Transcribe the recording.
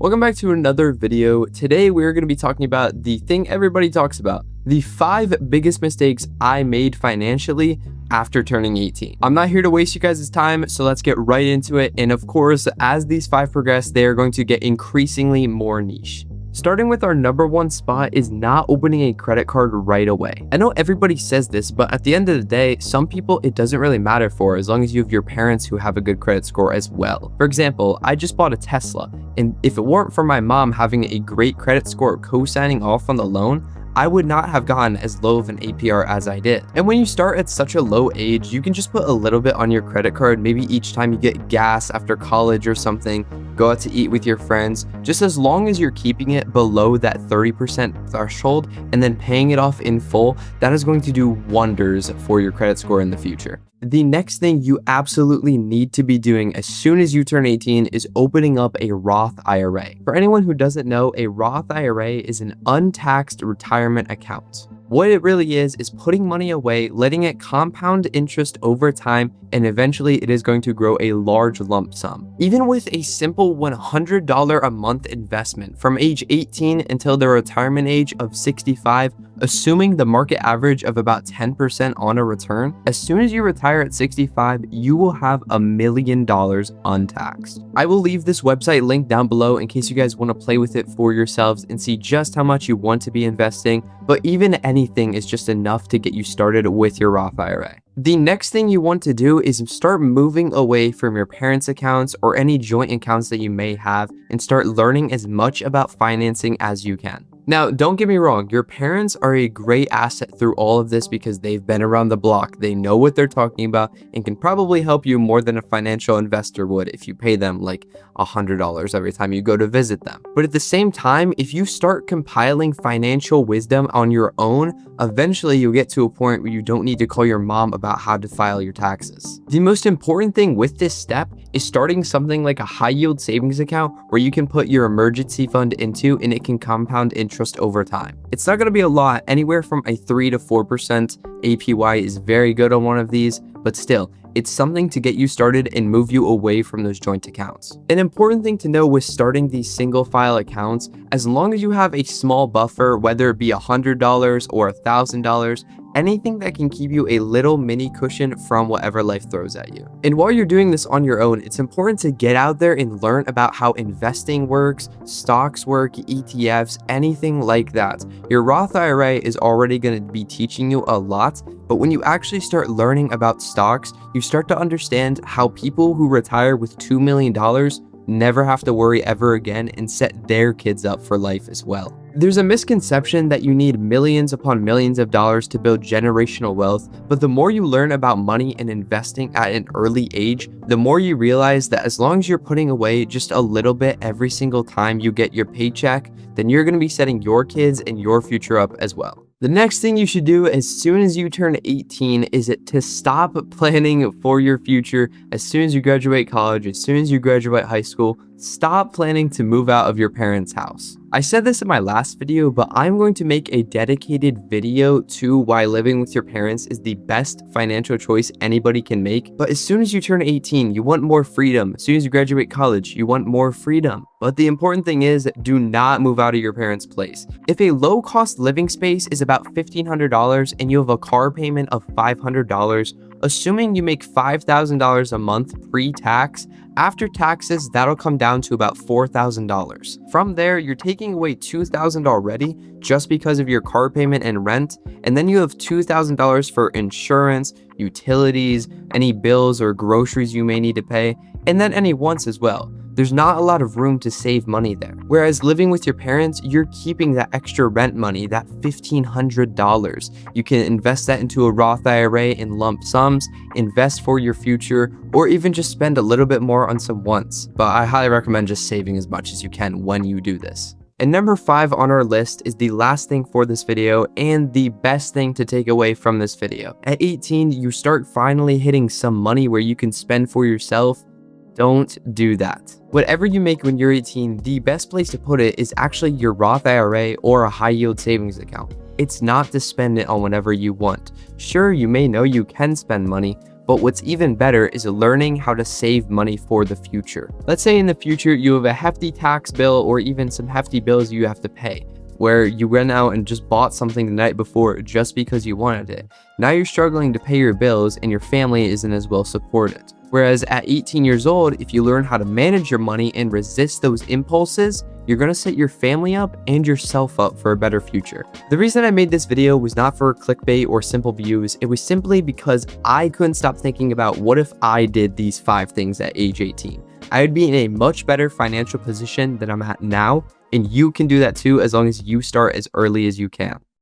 Welcome back to another video. Today we're going to be talking about the thing everybody talks about, the 5 biggest mistakes I made financially after turning 18. I'm not here to waste you guys' time, so let's get right into it. And of course, as these 5 progress, they are going to get increasingly more niche. Starting with our number 1 spot is not opening a credit card right away. I know everybody says this, but at the end of the day, some people it doesn't really matter for as long as you have your parents who have a good credit score as well. For example, I just bought a Tesla, and if it weren't for my mom having a great credit score co-signing off on the loan, I would not have gotten as low of an APR as I did. And when you start at such a low age, you can just put a little bit on your credit card, maybe each time you get gas after college or something, go out to eat with your friends, just as long as you're keeping it below that 30% threshold and then paying it off in full, that is going to do wonders for your credit score in the future. The next thing you absolutely need to be doing as soon as you turn 18 is opening up a Roth IRA. For anyone who doesn't know, a Roth IRA is an untaxed retirement account. What it really is putting money away, letting it compound interest over time, and eventually it is going to grow a large lump sum. Even with a simple $100 a month investment from age 18 until the retirement age of 65, assuming the market average of about 10% on a return, as soon as you retire at 65, you will have $1 million untaxed. I will leave this website link down below in case you guys want to play with it for yourselves and see just how much you want to be investing, but even anything is just enough to get you started with your Roth IRA. The next thing you want to do is start moving away from your parents' accounts or any joint accounts that you may have and start learning as much about financing as you can. Now, don't get me wrong, your parents are a great asset through all of this because they've been around the block, they know what they're talking about, and can probably help you more than a financial investor would if you pay them like $100 every time you go to visit them. But at the same time, if you start compiling financial wisdom on your own, eventually you'll get to a point where you don't need to call your mom about how to file your taxes. The most important thing with this step is starting something like a high yield savings account where you can put your emergency fund into and it can compound interest over time. It's not going to be a lot, anywhere from a 3 to 4% APY is very good on one of these, but still, it's something to get you started and move you away from those joint accounts. An important thing to know with starting these single file accounts, as long as you have a small buffer, whether it be $100 or $1,000, anything that can keep you a little mini cushion from whatever life throws at you. And while you're doing this on your own, it's important to get out there and learn about how investing works, stocks work, ETFs, anything like that. Your Roth IRA is already going to be teaching you a lot, but when you actually start learning about stocks, you start to understand how people who retire with $2 million never have to worry ever again and set their kids up for life as well. There's a misconception that you need millions upon millions of dollars to build generational wealth, but the more you learn about money and investing at an early age, the more you realize that as long as you're putting away just a little bit every single time you get your paycheck, then you're going to be setting your kids and your future up as well. The next thing you should do as soon as you turn 18 is to stop planning for your future as soon as you graduate college, as soon as you graduate high school. Stop planning to move out of your parents' house. I said this in my last video, but I'm going to make a dedicated video to why living with your parents is the best financial choice anybody can make. But as soon as you turn 18, you want more freedom. As soon as you graduate college, you want more freedom. But the important thing is, do not move out of your parents' place. If a low-cost living space is about $1,500 and you have a car payment of $500, assuming you make $5,000 a month pre-tax, after taxes, that'll come down to about $4,000. From there, you're taking away $2,000 already just because of your car payment and rent, and then you have $2,000 for insurance, utilities, any bills or groceries you may need to pay, and then any wants as well. There's not a lot of room to save money there. Whereas living with your parents, you're keeping that extra rent money, that $1,500. You can invest that into a Roth IRA in lump sums, invest for your future, or even just spend a little bit more on some wants. But I highly recommend just saving as much as you can when you do this. And number 5 on our list is the last thing for this video and the best thing to take away from this video. At 18, you start finally hitting some money where you can spend for yourself. Don't do that. Whatever you make when you're 18, the best place to put it is actually your Roth IRA or a high yield savings account. It's not to spend it on whatever you want. Sure, you may know you can spend money, But what's even better is learning how to save money for the future. Let's say in the future you have a hefty tax bill or even some hefty bills you have to pay, where you went out and just bought something the night before just because you wanted it. Now you're struggling to pay your bills and your family isn't as well supported. Whereas at 18 years old, if you learn how to manage your money and resist those impulses, you're gonna set your family up and yourself up for a better future. The reason I made this video was not for clickbait or simple views. It was simply because I couldn't stop thinking about what if I did these 5 things at age 18. I would be in a much better financial position than I'm at now, and you can do that too as long as you start as early as you can.